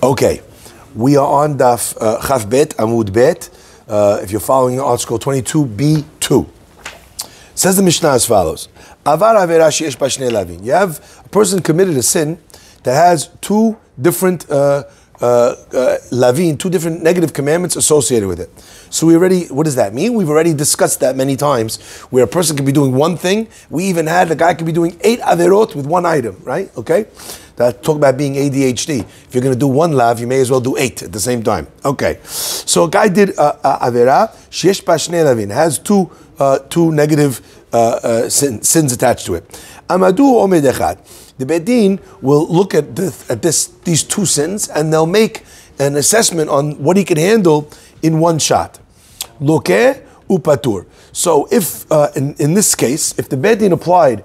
Okay, we are on Daf Chaf Bet, Amud Bet. If you're following Article 22b2. Says the Mishnah as follows. Avar avera sheyesh ba shnei lavin. You have a person committed a sin that has two different lavin, two different negative commandments associated with it. So what does that mean? We've already discussed that many times, where a person could be doing one thing. We even had the guy could be doing 8 averot with one item, right? Okay? That talk about being ADHD. If you're going to do one lav, you may as well do 8 at the same time. Okay. So a guy did avera, sheyesh ba shnei lavin, has two negative sins attached to it. Amadu omed echad. The Beit Din will look at these two sins, and they'll make an assessment on what he can handle in one shot. Lokeh upatur. So if, in this case, if the Beit Din applied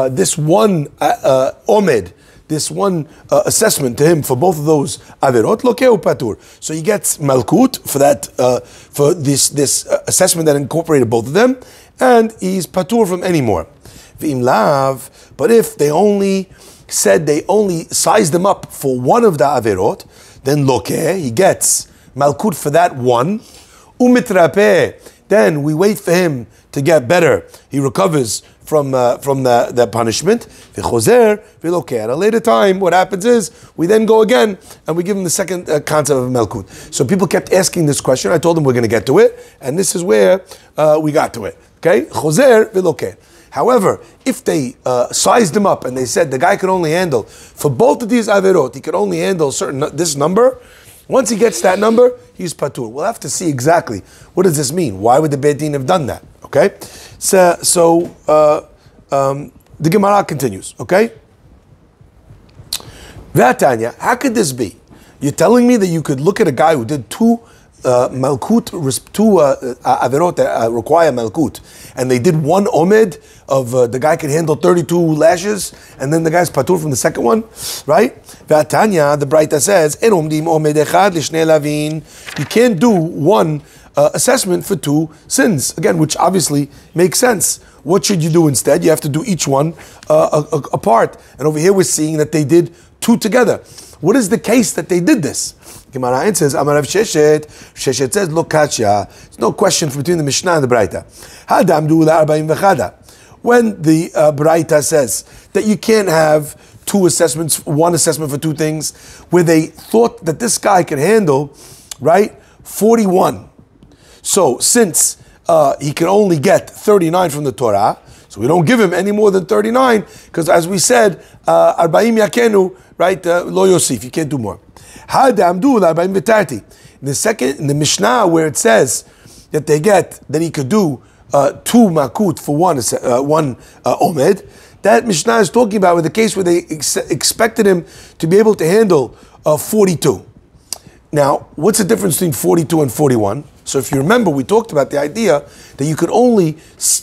this one omed, this one assessment to him for both of those averot, lokeh upatur. So he gets malkut for that, for this assessment that incorporated both of them, and he's patur from any more. V'im lav, but if they only sized them up for one of the averot, then lokeh, he gets malkut for that one. Umitrapeh, then we wait for him to get better. He recovers from the punishment. V'chozer v'lokeh. At a later time, what happens is we then go again and we give him the second concept of malkut. So people kept asking this question. I told them we're going to get to it, and this is where we got to it. Okay, chozer v'lokeh. However, if they sized him up and they said the guy could only handle, for both of these averot, he could only handle this number, once he gets that number, he's patur. We'll have to see exactly what does this mean. Why would the Beit Din have done that? Okay, so the Gemara continues. Okay, V'atanya, how could this be? You're telling me that you could look at a guy who did two malkut, two averot that require malkut, and they did one omed of the guy could handle 32 lashes, and then the guy's patur from the second one, right? V'atanya, the Braita says, en omdim omed echad lishnei lavin. You can't do one assessment for two sins, again, which obviously makes sense. What should you do instead? You have to do each one apart. And over here we're seeing that they did two together. What is the case that they did this? Gemara says, Amarav Sheshet. Sheshet says, Lo kachya. There's no question between the Mishnah and the Braita. Hadam du la'arba'im v'chada. When the Braita says that you can't have two assessments, one assessment for two things, where they thought that this guy could handle, right, 41. So since he can only get 39 from the Torah, so we don't give him any more than 39, because as we said, arba'im yakenu, right, lo yosif, you can't do more. Hadamdu arba'im v'tarti. In the Mishnah where it says that he could do two makut for one omed, that Mishnah is talking about with the case where they expected him to be able to handle 42. Now, what's the difference between 42 and 41? So if you remember, we talked about the idea that you could only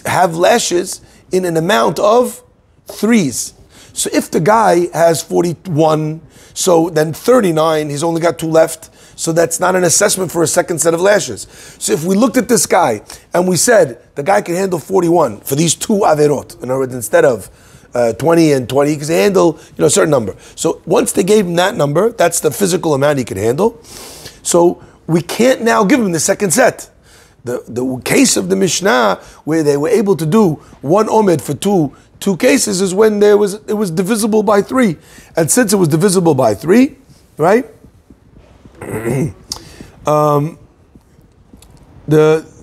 have lashes in an amount of 3s. So if the guy has 41, so then 39, he's only got 2 left. So that's not an assessment for a second set of lashes. So if we looked at this guy and we said the guy can handle 41 for these 2 averot, in other words, instead of 20 and 20, he can handle a certain number. So once they gave him that number, that's the physical amount he can handle. So we can't now give him the second set. The case of the Mishnah where they were able to do one omed for two cases is when it was divisible by 3. And since it was divisible by 3, right? The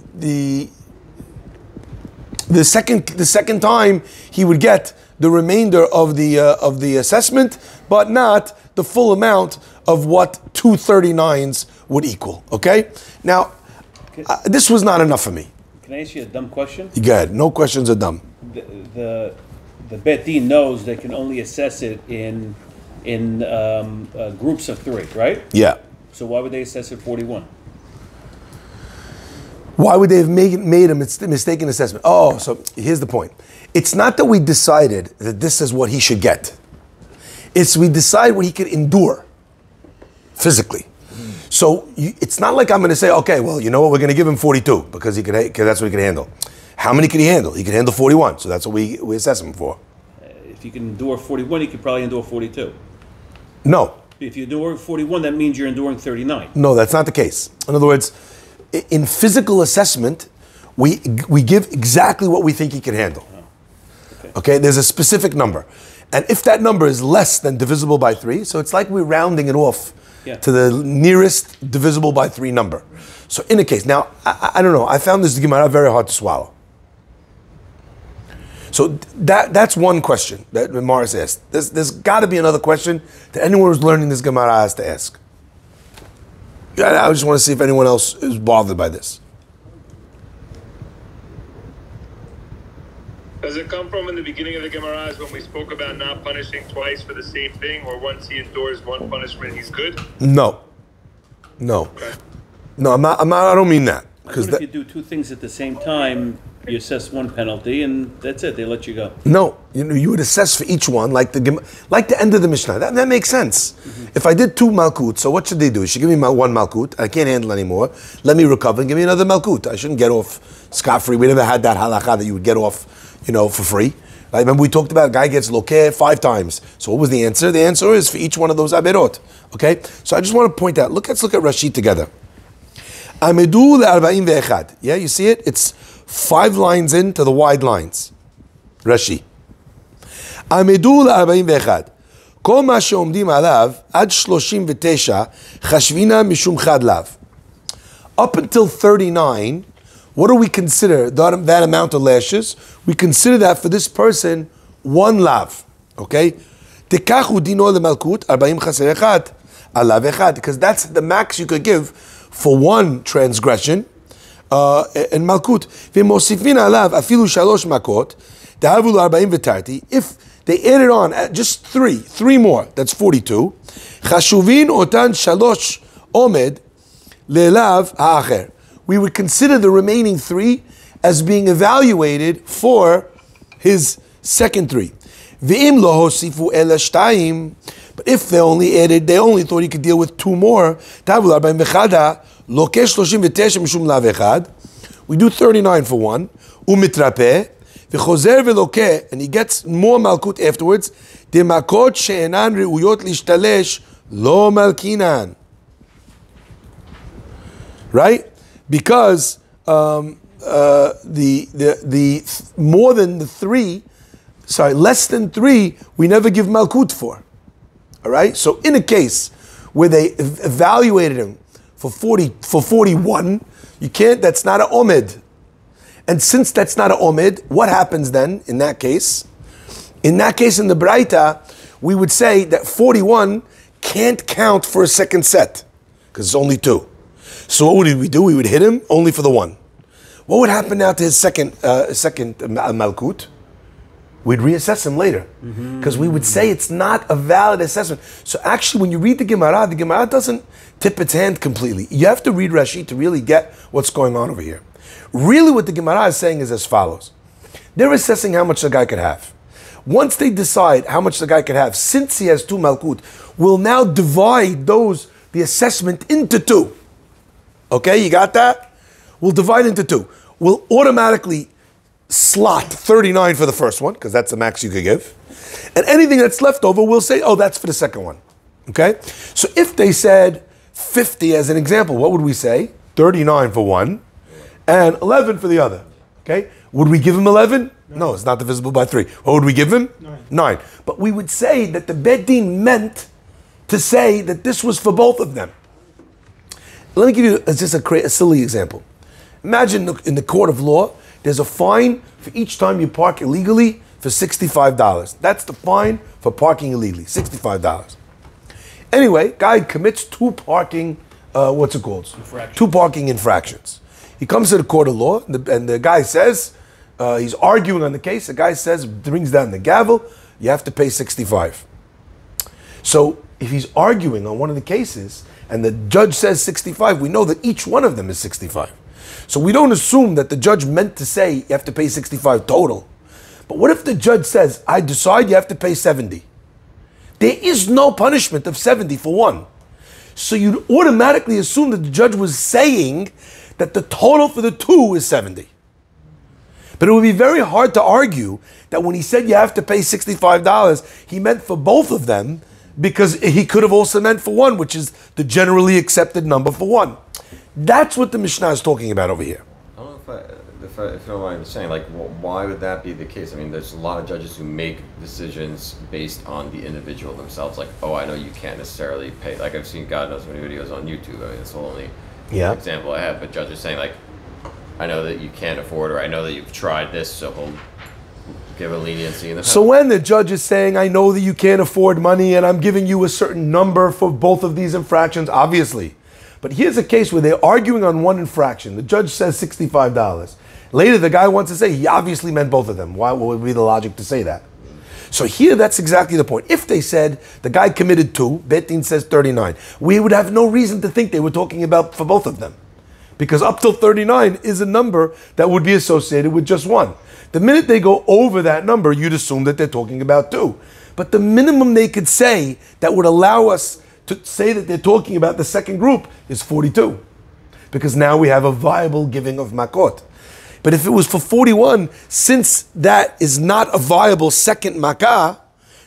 second time he would get the remainder of the assessment, but not the full amount of what 2 39s would equal. Okay? Now, this was not enough for me. Can I ask you a dumb question? Go ahead. No questions are dumb. The Beit Din knows they can only assess it in groups of 3, right? Yeah. So why would they assess it 41? Why would they have made a mistaken assessment? Oh, so here's the point. It's not that we decided that this is what he should get. It's we decide what he could endure physically. So it's not like I'm going to say, okay, well, you know what, we're going to give him 42 because that's what he can handle. How many can he handle? He can handle 41, so that's what we assess him for. If you can endure 41, you could probably endure 42. No, If you're enduring 41, that means you're enduring 39. No, that's not the case. In other words, in physical assessment, we give exactly what we think he can handle. Okay, there's a specific number. And if that number is less than divisible by 3, so it's like we're rounding it off to the nearest divisible by 3 number. So in a case, now, I don't know, I found this Gemara very hard to swallow. So that's one question that Morris asked. There's got to be another question that anyone who's learning this Gemara has to ask. I just want to see if anyone else is bothered by this. Does it come from in the beginning of the Gemaras when we spoke about not punishing twice for the same thing, or once he endures one punishment, he's good? No. Okay. No, I'm not, I don't mean that. Because if you do two things at the same time, you assess one penalty, and that's it. They let you go. No, you would assess for each one, like the end of the Mishnah. That makes sense. Mm-hmm. If I did 2 malkut, so what should they do? They should give me 1 malkut. I can't handle anymore. Let me recover and give me another malkut. I shouldn't get off scot-free. We never had that halakha that you would get off, for free. I remember we talked about a guy gets lokeh 5 times. So what was the answer? The answer is for each one of those aberot. Okay? So I just want to point out, let's look at Rashi together. Amedu le'arba'im ve'echad. Yeah, you see it? It's 5 lines into the wide lines. Rashi. Amedu le'arba'im ve'echad. Kol ma she'omdim alav ad 39 chashvina mishum chad lav. Up until 39, what do we consider that amount of lashes? We consider that for this person 1 lav. Okay? Tekachu dino le'malkut 40 chaser echad alav echad, because that's the max you could give for 1 transgression in malkut. V'mosifin alav afilu 3 makot dehavu lo 40 v'tarti. If they added on just 3 more, that's 42. Chashuvin otan 3 omed le'elav ha'acher. We would consider the remaining 3 as being evaluated for his second 3. V'im lo hosifu ela 2. But if they only thought he could deal with 2 more, we do 39 for 1, and he gets more malkut afterwards. Right? Because the more than the 3, less than 3, we never give malkut for. All right. So in a case where they evaluated him for 41, you can't. That's not an omed. And since that's not an omed, what happens then in that case? In that case, in the Braita, we would say that 41 can't count for a second set because it's only 2. So what would we do? We would hit him only for the 1. What would happen now to his second malkut? We'd reassess him later because we would say it's not a valid assessment. So actually, when you read the Gemara doesn't tip its hand completely. You have to read Rashi to really get what's going on over here. Really, what the Gemara is saying is as follows. They're assessing how much the guy could have. Once they decide how much the guy could have, since he has 2 malkut, we'll now divide the assessment into 2. Okay, you got that? We'll divide into 2. We'll automatically slot 39 for the first one, because that's the max you could give. And anything that's left over, we'll say, oh, that's for the second one. Okay? So if they said 50 as an example, what would we say? 39 for one, and 11 for the other. Okay? Would we give him 11? No, it's not divisible by 3. What would we give him? 9. But we would say that the Beit Din meant to say that this was for both of them. Let me give you just a silly example. Imagine in the court of law, there's a fine for each time you park illegally for $65. That's the fine for parking illegally, $65. Anyway, guy commits 2 parking, Two parking infractions. He comes to the court of law, and the guy says, he's arguing on the case, the guy says, brings down the gavel, you have to pay 65. So if he's arguing on one of the cases, and the judge says 65, we know that each one of them is 65. So we don't assume that the judge meant to say you have to pay 65 total. But what if the judge says, I decide you have to pay 70? There is no punishment of 70 for one. So you'd automatically assume that the judge was saying that the total for the 2 is 70. But it would be very hard to argue that when he said you have to pay $65, he meant for both of them because he could have also meant for one, which is the generally accepted number for one. That's what the Mishnah is talking about over here. I don't know if you know what I'm saying. Like, why would that be the case? I mean, there's a lot of judges who make decisions based on the individual themselves. Like, oh, I know you can't necessarily pay. Like, I've seen God knows many videos on YouTube. I mean, it's the only example I have. But judges saying, like, I know that you can't afford, or I know that you've tried this, so he'll give a leniency in the So when the judge is saying, I know that you can't afford money and I'm giving you a certain number for both of these infractions, obviously. But here's a case where they're arguing on one infraction. The judge says $65. Later, the guy wants to say he obviously meant both of them. Why would be the logic to say that? So here, that's exactly the point. If they said the guy committed 2, Bet Din says 39, we would have no reason to think they were talking about for both of them. Because up till 39 is a number that would be associated with just one. The minute they go over that number, you'd assume that they're talking about 2. But the minimum they could say that would allow us to say that they're talking about the second group is 42. Because now we have a viable giving of Makkot. But if it was for 41, since that is not a viable second Makkah,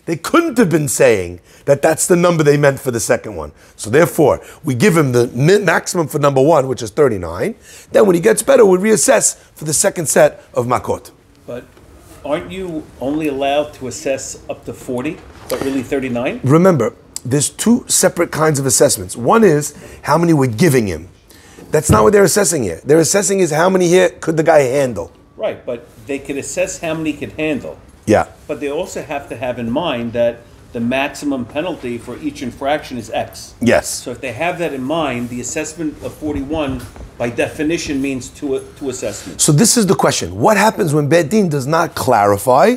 they couldn't have been saying that that's the number they meant for the second one. So therefore, we give him the maximum for number 1, which is 39. Then when he gets better, we reassess for the second set of Makkot. But aren't you only allowed to assess up to 40, but really 39? Remember, there's 2 separate kinds of assessments. One is how many we're giving him. That's not what they're assessing here. They're assessing is how many here could the guy handle. Right, but they could assess how many he could handle. Yeah. But they also have to have in mind that the maximum penalty for each infraction is X. Yes. So if they have that in mind, the assessment of 41, by definition, means two assessments. So this is the question. What happens when Bet Din does not clarify?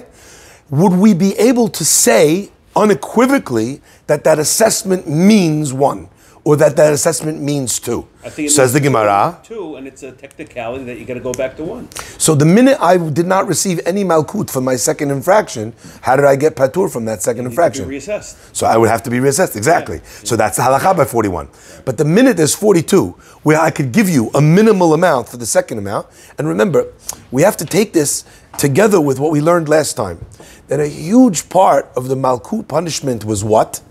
Would we be able to say unequivocally that that assessment means 1? Or that assessment means 2? I think it Says the means Gemara. 2, and it's a technicality that you got to go back to 1. So the minute I did not receive any malkut for my second infraction, how did I get patur from that second infraction? You reassessed. So I would have to be reassessed, exactly. Yeah. So that's the halakha by 41. But the minute there's 42, where I could give you a minimal amount for the second amount, and remember, we have to take this together with what we learned last time, that a huge part of the malkut punishment was what?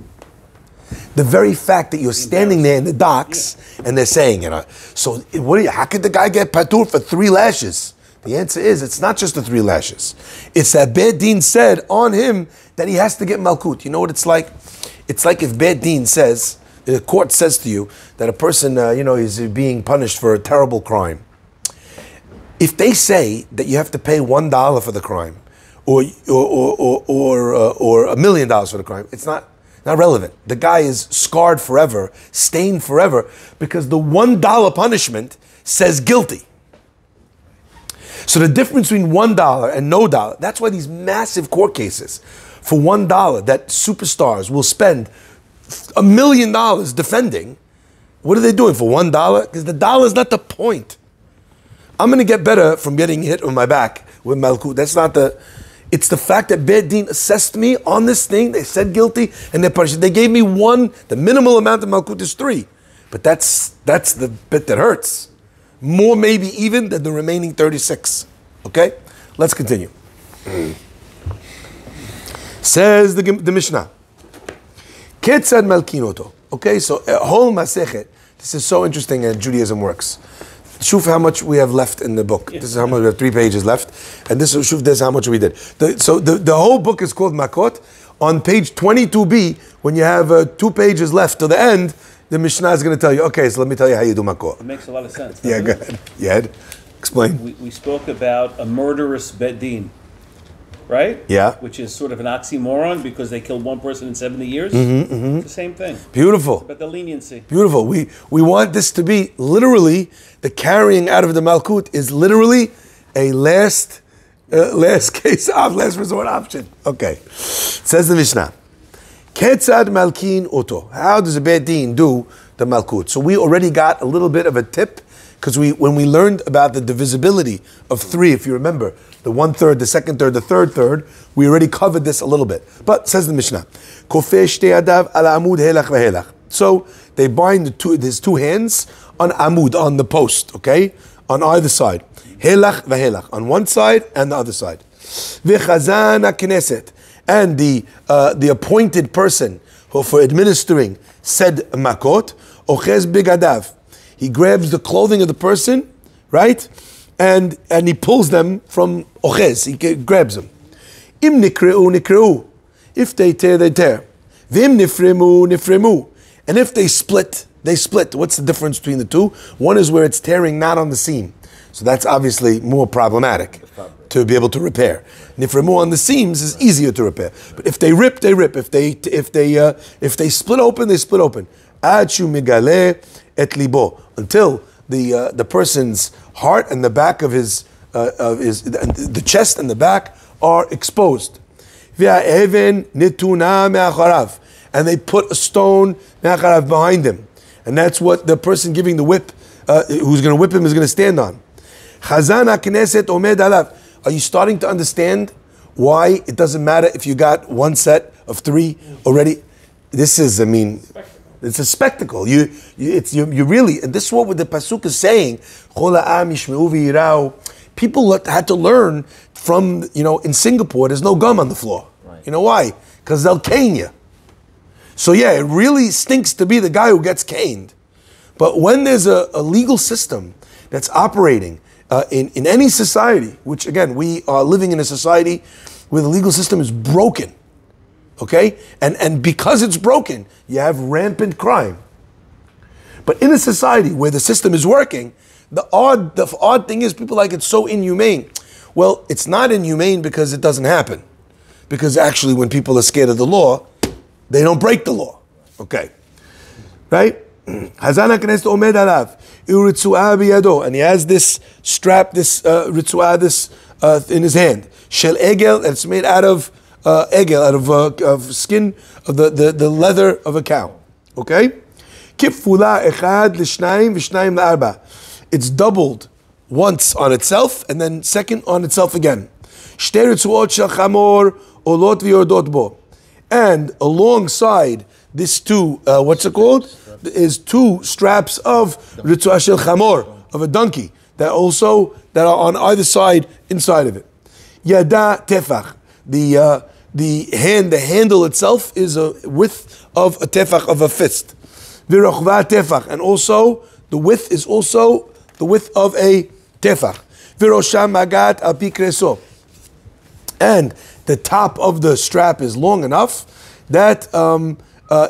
The very fact that you're standing there in the docks and they're saying, so how could the guy get patur for 3 lashes? The answer is, it's not just the 3 lashes. It's that Bet Din said on him that he has to get malkut. You know what it's like? It's like if Bet Din says, the court says to you that a person, is being punished for a terrible crime. If they say that you have to pay $1 for the crime, or $1 million for the crime, it's not relevant. The guy is scarred forever, stained forever, because the $1 punishment says guilty. So the difference between $1 and no dollar, that's why these massive court cases, for $1 that superstars will spend $1 million defending, what are they doing for $1? Because the dollar is not the point. I'm going to get better from getting hit on my back with malkut. That's not it's the fact that Bet Din assessed me on this thing. They said guilty and they punished. They gave me 1. The minimal amount of malkut is 3. But that's the bit that hurts. More maybe even than the remaining 36. Okay? Let's continue. Says the Mishnah. Ketzad malkinoto. Okay, so a whole masechet. This is so interesting and Judaism works. Shuf how much we have left in the book. This is how much we have 3 pages left. And this is how much we did. So the whole book is called Makkot. On page 22b, when you have 2 pages left to the end, the Mishnah is going to tell you, okay, so let me tell you how you do Makkot. It makes a lot of sense. Yeah, go ahead. Yeah, explain. We spoke about a murderous Bet Din, right? Yeah. Which is sort of an oxymoron because they killed 1 person in 70 years. It's the same thing. Beautiful. But the leniency. Beautiful. We want this to be literally, the carrying out of the malkut is literally a last case of last resort option. Okay. Says the Mishnah. Ketzad malkin oto. How does a Bet Din do the malkut? So we already got a little bit of a tip because when we learned about the divisibility of 3, if you remember, the 1/3, the 2nd third, the 3rd third, we already covered this a little bit. But says the Mishnah, Kofeh shtei yadav al amud helach vehelach. So they bind his 2 hands on amud, on the post, okay, on either side. Helach vehelach, on one side and the other side. V'chazan knesset, and the appointed person for administering said Makkot, ochez bigadav. He grabs the clothing of the person, right? And he pulls them from ochez. He grabs them. Im nikreu, nikreu. If they tear, they tear. Vim nifremu, nifremu. And if they split, they split. What's the difference between the two? One is where it's tearing not on the seam. So that's obviously more problematic to be able to repair. Nifremu on the seams is easier to repair. But if they rip, they rip. If they split open, they split open. Ad shu migale et libo. Until the person's heart and the back of the chest and the back are exposed. And they put a stone behind him. And that's what the person giving the whip, who's going to whip him, is going to stand on. Are you starting to understand why it doesn't matter if you got one set of 3 already? This is, it's a spectacle. You really, and this is what the pasuk is saying. People had to learn from, in Singapore, there's no gum on the floor. Right. You know why? Because they'll cane you. So yeah, it really stinks to be the guy who gets caned. But when there's a legal system that's operating in any society, which again, we are living in a society where the legal system is broken, okay? And because it's broken, you have rampant crime. But in a society where the system is working, the odd thing is people like it's so inhumane. Well, it's not inhumane because it doesn't happen. Because actually when people are scared of the law, they don't break the law. Okay. Right? Hazana knes omed alav. And he has this strap, this ritzuah, this in his hand. Shel egel, and it's made out of egel, out of skin of the leather of a cow. Okay? Kifula echad l'shnayim v'shnayim la'arba. It's doubled once on itself and then second on itself again. Shte ritzuot shel chamor olot v'yordot bo. And alongside this two, what's it called? Is 2 straps of ritzuah shel chamor, of a donkey, that are on either side inside of it. Yada tefach. The handle itself is a width of a tefach, of a fist. V'rochva tefach, and also the width is also the width of a tefach. V'rosham magat al pi kreso. And the top of the strap is long enough that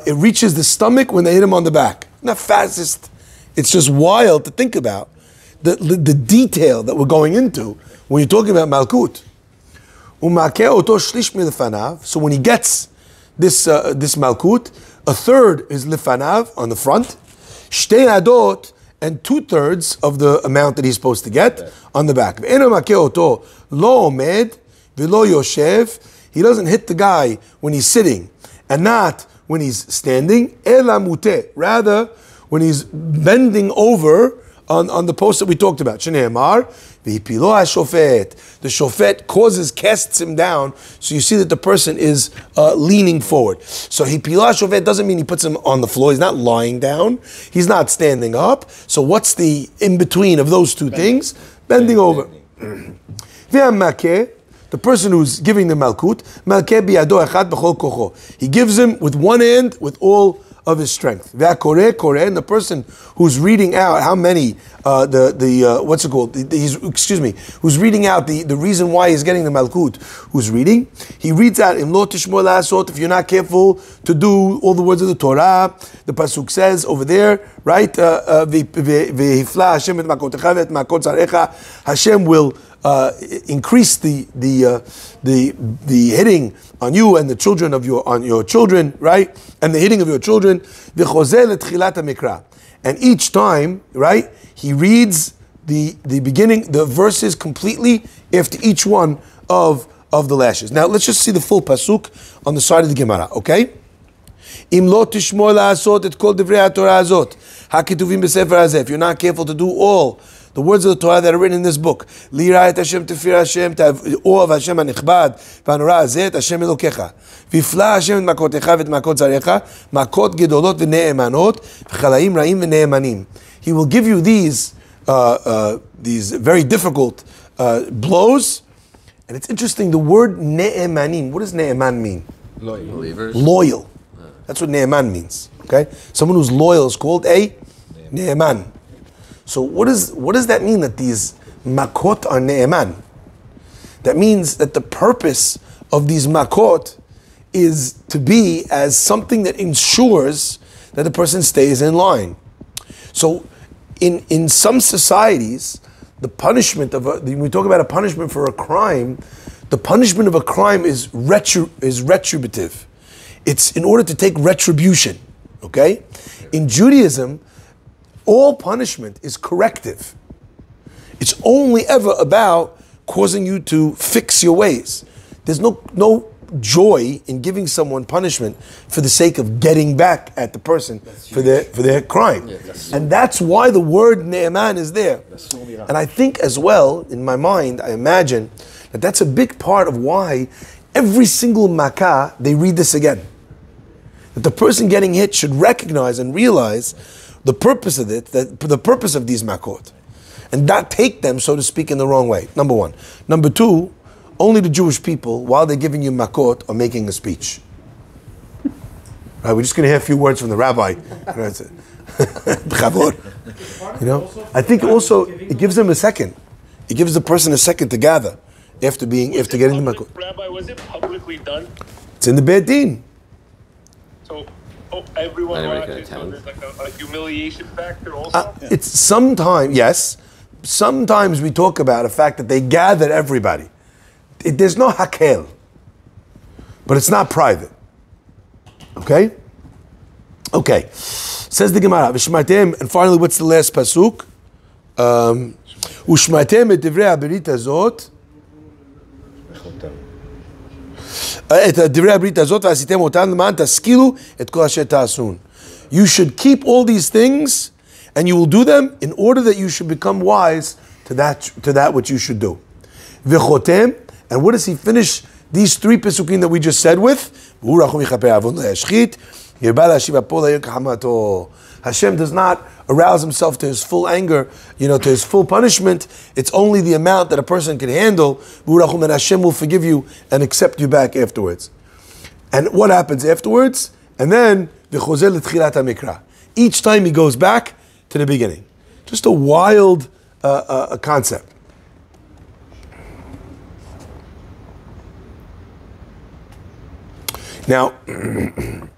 it reaches the stomach when they hit him on the back. Not fastest. It's just wild to think about the detail that we're going into when you're talking about Malkut. So when he gets this Malkut, a third is lifanav on the front, shtei adot, and 2/3 of the amount that he's supposed to get on the back. Lo omed v'lo yoshev. He doesn't hit the guy when he's sitting, and not when he's standing. Ela muteh. Rather, when he's bending over on the post that we talked about. Shneimar v'hipilo hashofet. The shofet casts him down, so you see that the person is leaning forward. So hipilo hashofet doesn't mean he puts him on the floor. He's not lying down. He's not standing up. So what's the in between of those two things? Bending over. Ve'amakeh. The person who's giving the malkut, malkeh biyado echad b'chol kocho. He gives him with one hand, with all of his strength. Ve'akoreh koreh, and the person who's reading out how many what's it called? Who's reading out the reason why he's getting the malkut. Who's reading? He reads out im lo tishmor la'asot. If you're not careful to do all the words of the Torah, the pasuk says over there, right? Ve'hifla Hashem et makotecha ve'et makot zarecha. Hashem will increase the hitting on you and the children of your children, right? And the hitting of your children. And each time, right, he reads the beginning, the verses completely after each one of the lashes. Now let's just see the full pasuk on the side of the Gemara, okay? Im lo tishmor la'asot et kol divrei haTorah azot haketuvim b'sefer hazeh. If you're not careful to do all the words of the Torah that are written in this book, Lira et Hashem tefir Hashem, to have awe of Hashem hanichbad, v'hanora hazeh et Hashem elokecha, v'ifla Hashem et makotecha v'et makot zarecha, makot gedolot v'ne'emanot, v'chalaim ra'im v'ne'emanim. He will give you these very difficult blows. And it's interesting, the word ne'emanim, what does ne'eman mean? Loyal. Believers. Loyal. That's what ne'eman means. Okay, someone who's loyal is called a ne'eman. So what does that mean that these makot are ne'eman? That means that the purpose of these makot is to be as something that ensures that the person stays in line. So in some societies, the punishment of when we talk about a punishment for a crime, the punishment of a crime is retributive. It's in order to take retribution. Okay? In Judaism, all punishment is corrective. It's only ever about causing you to fix your ways. There's no joy in giving someone punishment for the sake of getting back at the person for their crime. And that's why the word ne'eman is there. And I think as well, in my mind, I imagine that that's a big part of why every single makkah, they read this again. That the person getting hit should recognize and realize the purpose of it, the purpose of these makot, and not take them, so to speak, in the wrong way. Number one. Number two, only the Jewish people, while they're giving you makot, are making a speech. Right, we're just going to hear a few words from the rabbi. You know, I think also it gives them a second. It gives the person a second to gather after getting the makot. Rabbi, was it publicly done? It's in the Beit Din. So everyone Anybody can watches. So attend. there's like a humiliation factor also. It's sometimes, yes. Sometimes we talk about the fact that they gathered everybody. There's no hakel, but it's not private. Okay? Okay. Says the Gemara, V'shmaitem, and finally, what's the last pasuk? U'shmaitem et divrei haberit hazot. את דברי הברית הזאת ועשיתם אותם למען תשכילו את כל אשר תעשון. You should keep all these things and you will do them in order that you should become wise to that which you should do. V'chotem, and what does he finish these three pesukim that we just said with? Hashem does not arouse himself to his full anger, to his full punishment. It's only the amount that a person can handle. And Hashem will forgive you and accept you back afterwards. And what happens afterwards? And then, each time he goes back to the beginning. Just a wild concept. Now, we're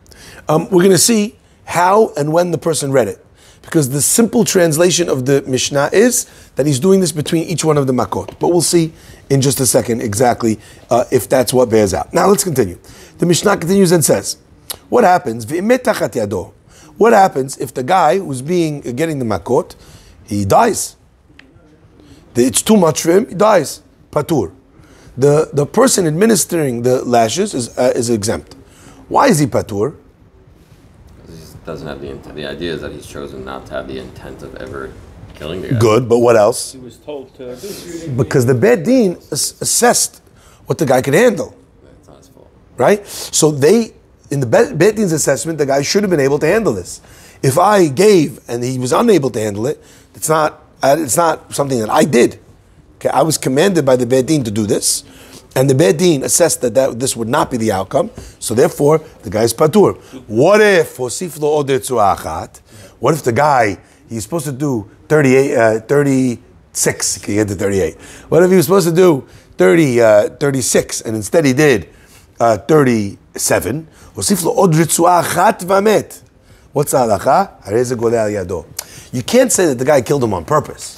going to see how and when the person read it. Because the simple translation of the Mishnah is that he's doing this between each one of the Makkot. But we'll see in just a second exactly if that's what bears out. Now let's continue. The Mishnah continues and says, what happens? What happens if the guy who's getting the Makkot, he dies? It's too much for him, he dies. Patur. The person administering the lashes is exempt. Why is he patur? He doesn't have the intent. The idea is that he's chosen not to have the intent of ever killing the guy. Good, but what else? He was told to do. Because the Beit Din assessed what the guy could handle. It's not his fault. Right? So in the Beit Din's assessment, the guy should have been able to handle this. If I gave and he was unable to handle it, it's not something that I did. Okay, I was commanded by the Beit Din to do this, and the Beit Din assessed that this would not be the outcome, so therefore the guy is patur. What if What if the guy, he's supposed to do 36, he can get to 38. What if he was supposed to do 36, and instead he did 37? What's the halacha? You can't say that the guy killed him on purpose.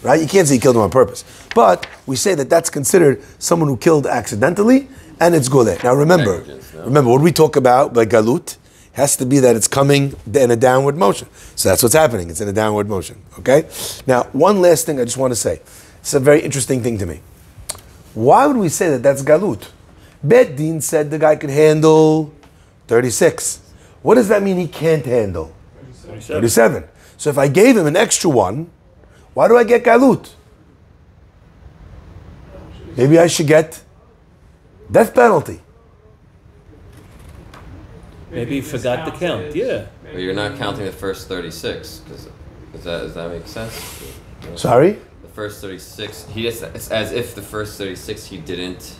Right? You can't say he killed him on purpose. But we say that that's considered someone who killed accidentally, and it's goleh. Now remember what we talk about by galut has to be that it's coming in a downward motion. So that's what's happening. It's in a downward motion. Okay? Now, one last thing I just want to say. It's a very interesting thing to me. Why would we say that that's galut? Beit Din said the guy could handle 36. What does that mean he can't handle? 37. So if I gave him an extra one, why do I get galut? Maybe I should get death penalty. Maybe he forgot to count. Yeah. But you're not counting the first 36. Does that make sense? Sorry? The first 36, it's as if the first 36 he didn't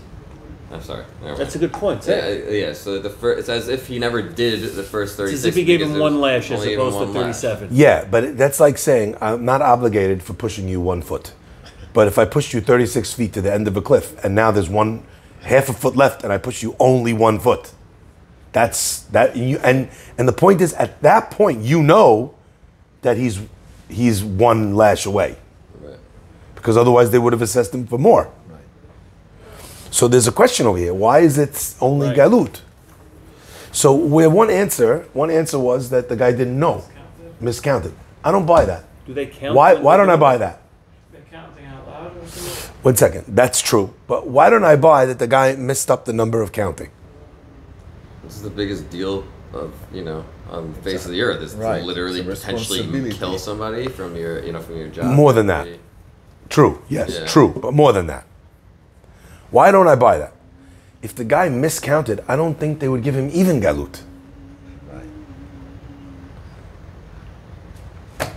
I'm sorry. Never mind. That's a good point. Yeah. So it's as if he never did the first 36. It's as if he gave him one lash as only opposed to one lash. 37. Yeah, but that's like saying I'm not obligated for pushing you 1 foot. But if I pushed you 36 feet to the end of a cliff, and now there's half a foot left, and I push you only 1 foot, that's that. And the point is, at that point, you know that he's 1 lash away, Right. because otherwise they would have assessed him for more. Right. So there's a question over here. Why is it only Right. galut? So where one answer was that the guy didn't know, miscounted. I don't buy that. Do they count? Why when don't they I do buy it? that? They're counting out loud or something? 1 second. That's true. But why don't I buy that the guy messed up the number of counting? This is the biggest deal of on the face of the earth. Is Right. to literally It's a potentially responsibility. kill somebody from your job. More than that. True. Yes, Yeah. true. But more than that. Why don't I buy that? If the guy miscounted, I don't think they would give him even galut. Right.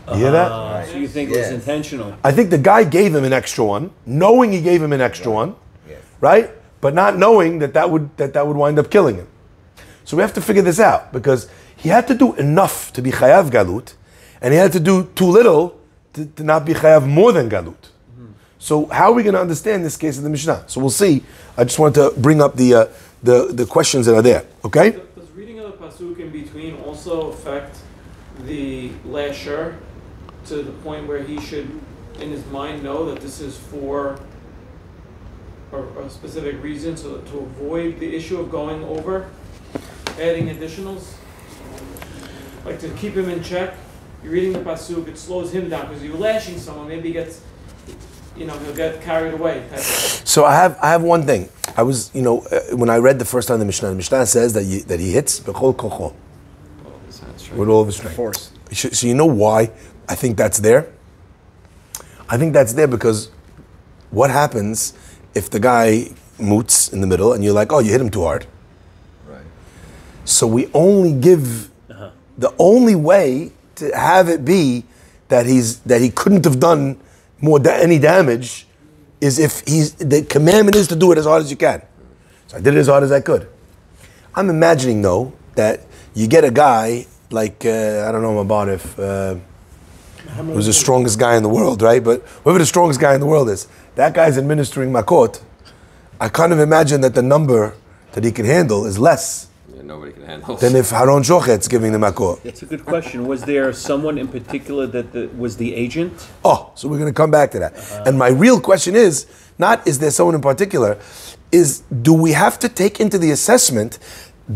You hear that? So you think it was Yes. intentional? I think the guy gave him an extra one, knowing he gave him an extra one, Yes. right? But not knowing that would wind up killing him. So we have to figure this out, because he had to do enough to be chayav galut, and he had to do too little to not be chayav more than galut. So how are we going to understand this case of the Mishnah? So we'll see. I just wanted to bring up the questions that are there. Okay? Does reading of the pasuk in between also affect the lasher to the point where he should, in his mind, know that this is for a specific reason, so to avoid the issue of going over, adding additionals? Like to keep him in check, you're reading the pasuk, it slows him down because you're lashing someone, maybe he gets, he'll get carried away. So I have one thing. I was, when I read the first time the Mishnah says that he hits b'chol kocho, with all of his strength. Force. So you know why I think that's there? I think that's there because what happens if the guy moots in the middle and you're like, oh, you hit him too hard? Right. So we only give the only way to have it be that he couldn't have done any damage is if the commandment is to do it as hard as you can. So I did it as hard as I could. I'm imagining though that you get a guy like I don't know about if who's the strongest guy in the world, right? But whoever the strongest guy in the world is, that guy's administering Makkot. I kind of imagine that the number that he can handle is less Yeah, nobody can handle. than if Haron Shochet's giving the Makkot. It's a good question. Was there someone in particular that was the agent? Oh, so we're going to come back to that. And my real question is, not is there someone in particular, is do we have to take into the assessment,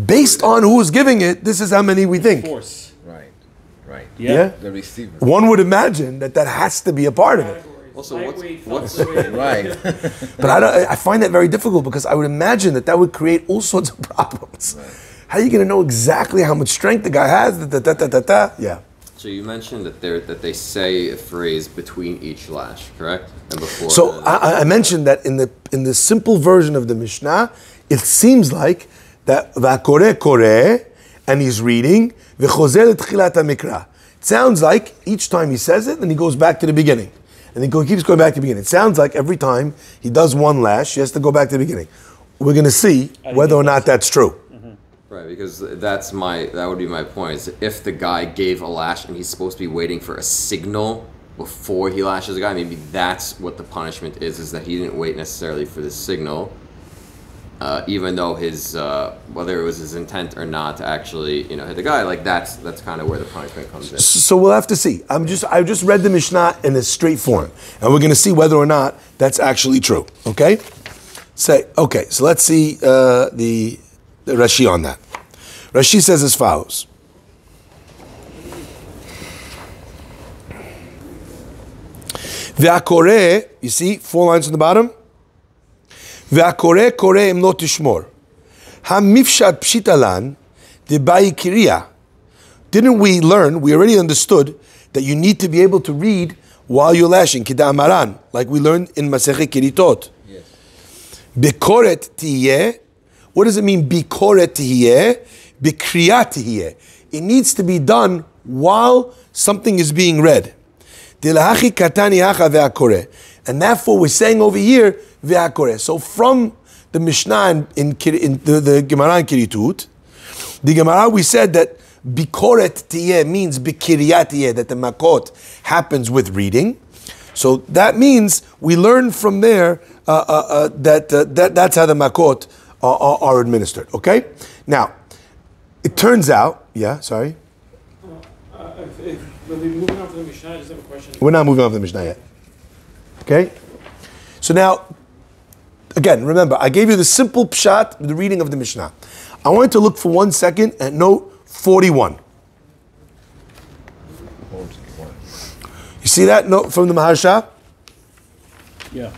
based on who's giving it, this is how many we think? Force. Right. Right. Yeah? The receiver. One would imagine that has to be a part of it. Also, Lightweight, what's featherweight. Right. But I find that very difficult because I would imagine that would create all sorts of problems. How are you going to know exactly how much strength the guy has? Yeah. So you mentioned that they say a phrase between each lash, correct? And before. So I mentioned that in the simple version of the Mishnah, it seems like that v'akore kore, and he's reading v'chozer l'tchilat hamikra. It sounds like each time he says it, then he goes back to the beginning, and he keeps going back to the beginning. It sounds like every time he does one lash, he has to go back to the beginning. We're going to see whether or not that's true. Right, because that would be my point. Is if the guy gave a lash and he's supposed to be waiting for a signal before he lashes the guy, maybe that's what the punishment is that he didn't wait necessarily for the signal, even though his whether it was his intent or not to actually hit the guy. Like that's kind of where the punishment comes in. So we'll have to see. I just read the Mishnah in a straight form, and we're going to see whether or not that's actually true. Okay? So let's see the Rashi on that. Rashi says as follows. Ve'akore, you see, 4 lines on the bottom. Ve'akore kore im lo tishmor. Hamifshat pshitalan debai kiriya. Didn't we learn, we already understood, that you need to be able to read while you're lashing, kida'amaran, like we learned in Masechet Kiritot. Yes. Bikoret tiyeh. What does it mean, bikoret tiyeh? Bikriyat tiyeh. It needs to be done while something is being read. Dilahachi katani hacha ve'akore. And therefore we're saying over here, ve'akore. So from the Mishnah in the Gemara in Kiritut, the Gemara we said that Bikoret Tiyeh means Bikiriyat Tiyeh, that the Makkot happens with reading. So that means we learn from there that's how the Makkot are administered. Okay? Now, it turns out, yeah, sorry? When we're moving on to the Mishnah, I just have a question. We're not moving on to the Mishnah yet. Okay? So now, again, remember, I gave you the simple pshat, the reading of the Mishnah. I want you to look for 1 second at note 41. You see that note from the Maharsha? Yeah.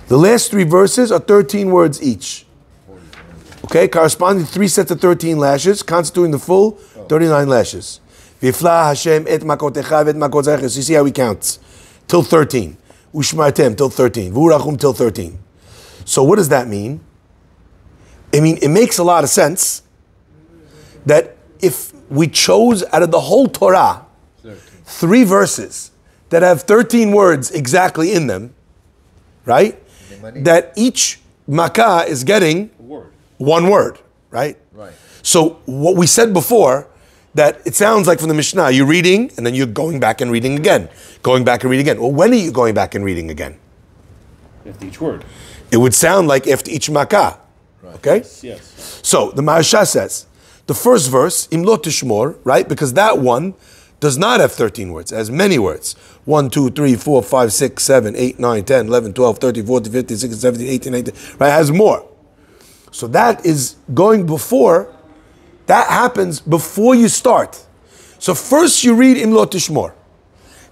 The last 3 verses are 13 words each. Okay, corresponding to 3 sets of 13 lashes, constituting the full 39 lashes. V'ifla Hashem et makotecha v'et makotzecha. You see how he counts? Till 13. Ushmartem till 13. V'urachum till 13. So what does that mean? I mean, it makes a lot of sense that if we chose out of the whole Torah 3 verses that have 13 words exactly in them, right? That each makkah is getting one word, right? Right. So what we said before, that it sounds like from the Mishnah, you're reading and then you're going back and reading again. Going back and reading again. Well, when are you going back and reading again? After each word. It would sound like after each makkah. Right. Okay? Yes. So the Maharsha says, the first verse, Imlot Tishmor, right? Because that one does not have 13 words. It has many words. 1, 2, 3, 4, 5, 6, 7, 8, 9, 10, 11, 12, 13, 14, 15, 16, 17, 18, 19. Right? It has more. So that is going before, that happens before you start. So first you read Imlot Tishmor.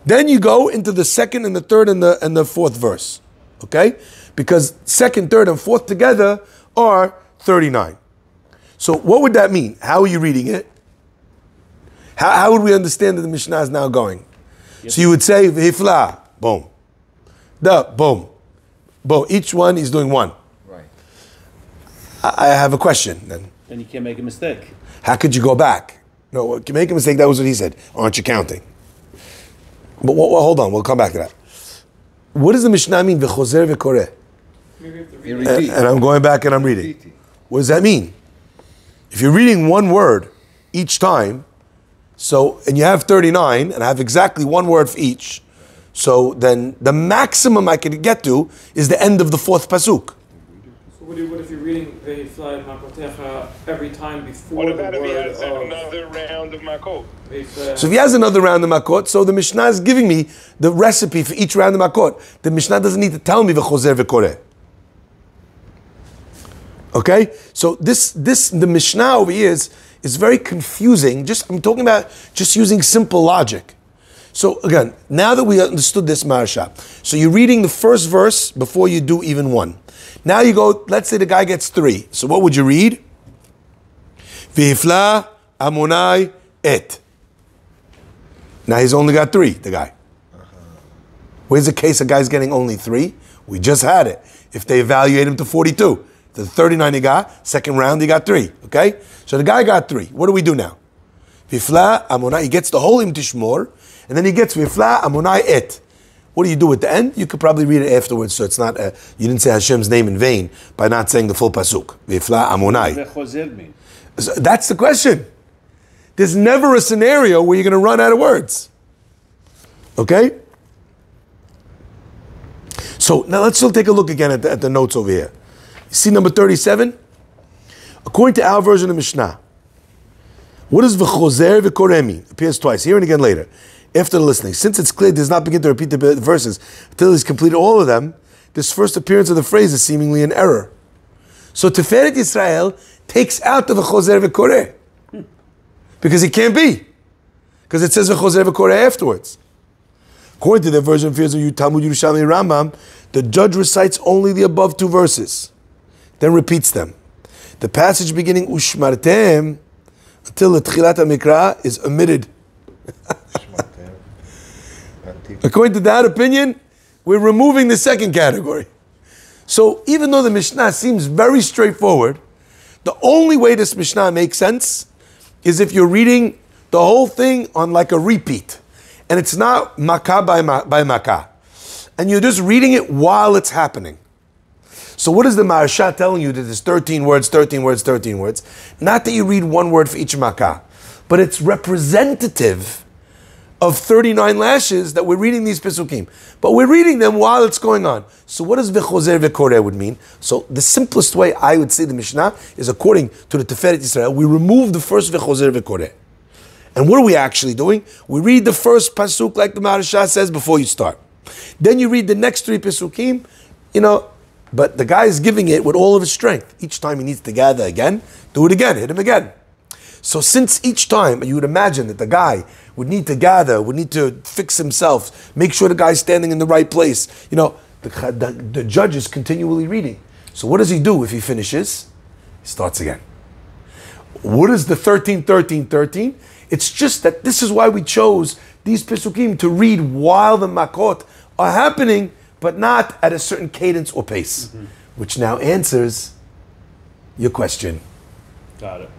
Then you go into the second and the third and the fourth verse. Okay? Because second, third, and fourth together are 39. So what would that mean? How are you reading it? How would we understand that the Mishnah is now going? So you would say, V'hifla, boom. Boom. Boom. Each one is doing one. Right. I have a question then. Then you can't make a mistake. How could you go back? No, you make a mistake, that was what he said. Aren't you counting? But hold on, we'll come back to that. What does the Mishnah mean? V'chozer v'koreh. Maybe if the You reading repeat. And I'm going back and I'm reading. Repeat. What does that mean? If you're reading one word each time, so, and you have 39, and I have exactly one word for each, so then the maximum I could get to is the end of the 4th pasuk. So what if you're reading Ve'ifla Makotecha every time before What the about if he word has another round of Makkot? Ve'ifla? So if he has another round of Makkot, so the Mishnah is giving me the recipe for each round of Makkot. The Mishnah doesn't need to tell me v'chozer v'koreh. Okay? So the Mishnah over here is very confusing. I'm talking about just using simple logic. So again, now that we understood this Maharsha, so you're reading the first verse before you do even one. Now you go, let's say the guy gets 3. So what would you read? V'hifla amonai et. Now he's only got 3, the guy. Where's the case a guy's getting only 3? We just had it. If they evaluate him to 42. The 39 he got, second round he got 3, okay? So the guy got 3. What do we do now? V'ifla amonai, he gets the whole Im Tishmor, and then he gets V'ifla amonai et. What do you do at the end? You could probably read it afterwards, so it's not, you didn't say Hashem's name in vain by not saying the full pasuk. V'ifla amonai. V'chozer mean. So that's the question. There's never a scenario where you're going to run out of words. Okay? So now let's still take a look again at the notes over here. See number 37? According to our version of Mishnah, what does v'chozer v'koreh mean? Appears twice, here and again later. After the listening, since it's clear, it does not begin to repeat the verses until he's completed all of them, this first appearance of the phrase is seemingly an error. So Tiferet Yisrael takes out the v'chozer v'koreh. Because it can't be. Because it says v'chozer v'koreh afterwards. According to their version of Talmud Yerushalmi Rambam, the judge recites only the above 2 verses, then repeats them. The passage beginning Ushmartem until the Tchilat HaMikra is omitted. According to that opinion, we're removing the second category. So even though the Mishnah seems very straightforward, the only way this Mishnah makes sense is if you're reading the whole thing on like a repeat. And it's not makkah by makkah. And you're just reading it while it's happening. So what is the Maharsha telling you that there's 13 words, 13 words, 13 words? Not that you read one word for each makkah, but it's representative of 39 lashes that we're reading these Pesukim. But we're reading them while it's going on. So what does V'chozer V'koreh would mean? So the simplest way I would say the Mishnah is according to the Tiferet Yisrael, we remove the first V'chozer V'koreh. And what are we actually doing? We read the first Pasuk like the Maharsha says before you start. Then you read the next 3 Pesukim, but the guy is giving it with all of his strength. Each time he needs to gather again, do it again, hit him again. So since each time, you would imagine that the guy would need to gather, would need to fix himself, make sure the guy's standing in the right place. The judge is continually reading. So what does he do if he finishes? He starts again. What is the 13, 13, 13? It's just that this is why we chose these Pesukim to read while the Makkot are happening, but not at a certain cadence or pace. Which now answers your question. Got it.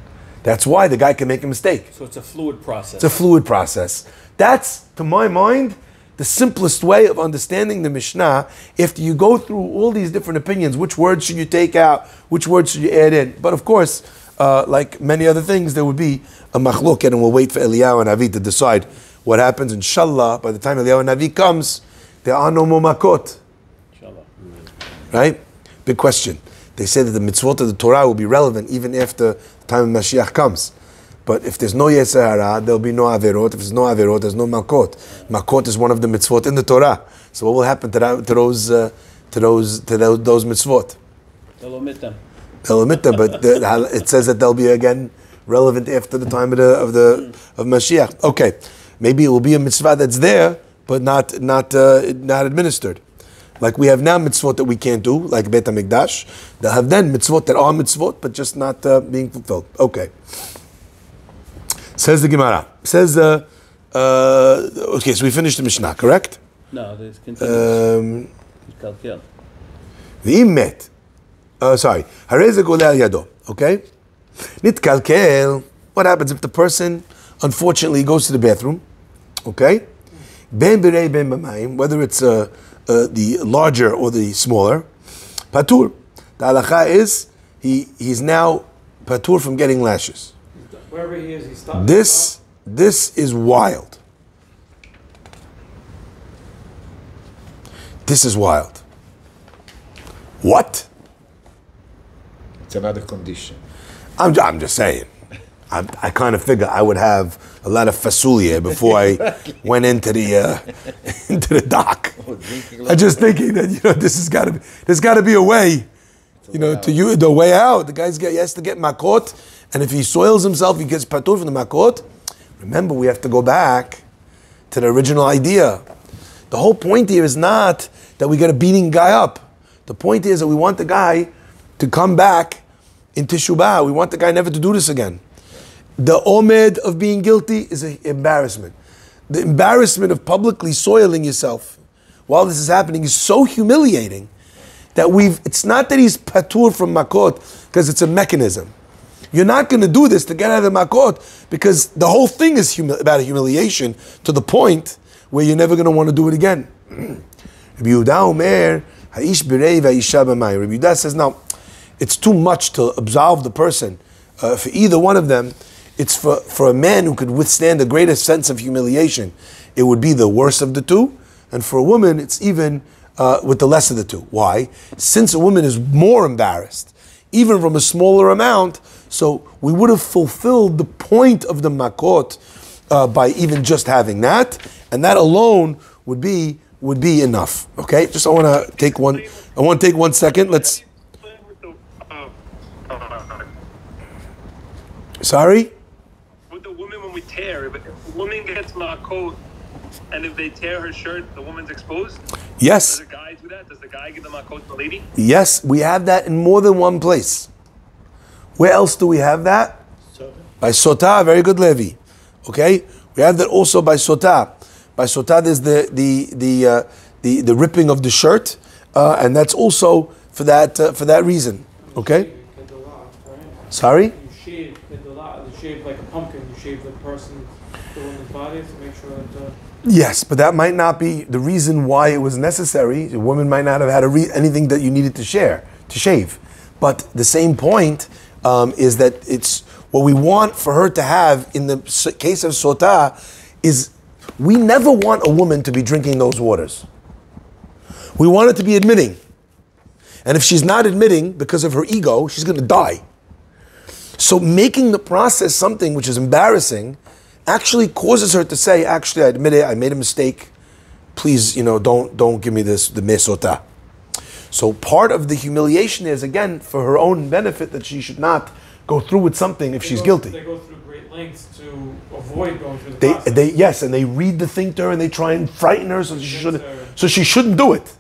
That's why the guy can make a mistake. So it's a fluid process. It's a fluid process. That's, to my mind, the simplest way of understanding the Mishnah. If you go through all these different opinions, which words should you take out, which words should you add in? But of course, like many other things, there would be a machloket, and we'll wait for Eliyahu and Avi to decide what happens. Inshallah, by the time Eliyahu and Avi comes, there are no more Makkot. Inshallah. Right? Big question. They say that the mitzvot of the Torah will be relevant even after the time of Mashiach comes. But if there's no Yetzer Hara, there'll be no Averot. If there's no Averot, there's no Makkot. Makkot is one of the mitzvot in the Torah. So what will happen to those mitzvot? They'll omit them. They'll omit them, but it says that they'll be again relevant after the time of Mashiach. Okay, maybe it will be a mitzvah that's there, but not administered. Like we have now mitzvot that we can't do, like Beit HaMikdash. They'll have then mitzvot that are mitzvot, but just not being fulfilled. Okay. Says the Gemara. Says, okay, so we finished the Mishnah, correct? No, there's continuous. V'imet. Sorry. Harei goleh al yado. Okay? Nitkalkel. What happens if the person, unfortunately, goes to the bathroom? Okay? Ben birei ben b'mayim, whether it's the larger or the smaller, patur. The halacha is he's now patur from getting lashes. Wherever he is, he stops. This is wild. This is wild. What? It's another condition. I'm just saying. I kind of figure I would have a lot of fasulia before I went into the dock. I'm just thinking that there's got to be a way, the way out. The he has to get Makkot, and if he soils himself, he gets patur from the Makkot. Remember, we have to go back to the original idea. The whole point here is not that we got a beating guy up. The point is that we want the guy to come back in teshubah. We want the guy never to do this again. The omed of being guilty is an embarrassment. The embarrassment of publicly soiling yourself while this is happening is so humiliating that it's not that he's patur from Makkot because it's a mechanism. You're not going to do this to get out of the Makkot because the whole thing is about a humiliation to the point where you're never going to want to do it again. Rabbi Yehuda Omer, Ha'ish birei v'ha'isha b'mayim. Rabbi Yehuda says, no, it's too much to absolve the person for either one of them. It's for a man who could withstand the greatest sense of humiliation, it would be the worst of the two. And for a woman, it's even with the less of the two. Why? Since a woman is more embarrassed, even from a smaller amount, so we would have fulfilled the point of the Makkot by even just having that, and that alone would be enough. Okay, I want to take 1 second. Let's. Sorry? With the woman, when we tear, if a woman gets Makkot, and if they tear her shirt, the woman's exposed? Yes. Does the guy do that? Does the guy give the Makkot to the lady? Yes, we have that in more than one place. Where else do we have that? Sotah. By Sotah, very good, Levi. Okay? We have that also by Sotah. By Sotah, there's the ripping of the shirt, and that's also for that reason. Okay? Sorry? You shave like a pumpkin. You shave the woman's body to make sure that. Yes, but that might not be the reason why it was necessary. A woman might not have had anything that you needed to share. to shave. But the same point is that it's what we want for her to have in the case of sotah is we never want a woman to be drinking those waters. We want her to be admitting. And if she's not admitting because of her ego, she's going to die. So making the process something which is embarrassing actually causes her to say, actually, I admit it, I made a mistake. Please, don't give me this, the mesota. So part of the humiliation is, again, for her own benefit, that she should not go through with something if she's guilty. They go through great lengths to avoid going through the process. Yes, and they read the thing to her and they try and frighten her so she shouldn't do it.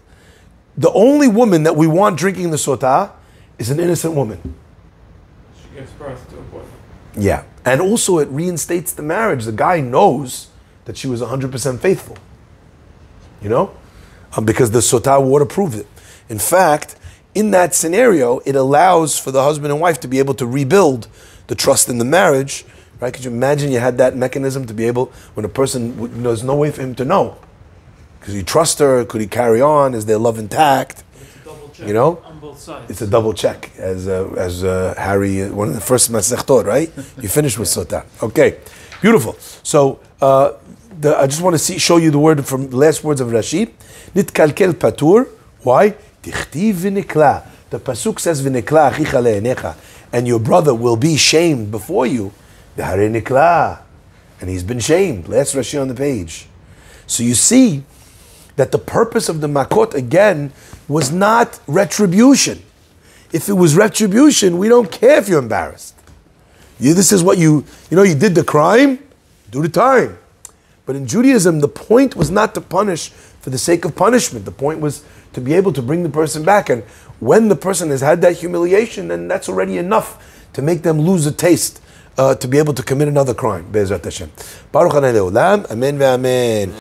The only woman that we want drinking the sotah is an innocent woman. She gives birth to a boy. Yeah. And also it reinstates the marriage. The guy knows that she was 100% faithful. Because the sotah water proved it. In fact, in that scenario, it allows for the husband and wife to be able to rebuild the trust in the marriage. Right? Could you imagine you had that mechanism to be able, when a person, there's no way for him to know. Because you trust her, could he carry on? Is their love intact? It's a double check on both sides. It's a double check, as Harry, one of the first Masechtot, right? You finished with Sotah. Okay, beautiful. So I just want to show you the word from the last words of Rashi. Nitkalkel patur. Why? Tichtiv v'nikla. The pasuk says v'nikla achicha le'enecha, and your brother will be shamed before you. V'harei nikla, and he's been shamed. Last Rashi on the page. So you see that the purpose of the Makkot, again, was not retribution. If it was retribution, we don't care if you're embarrassed. This is what you did the crime, do the time. But in Judaism, the point was not to punish for the sake of punishment. The point was to be able to bring the person back. And when the person has had that humiliation, then that's already enough to make them lose a taste to be able to commit another crime. Be'ezrat Hashem. Baruch Adonai Le'olam. Amen ve'amen.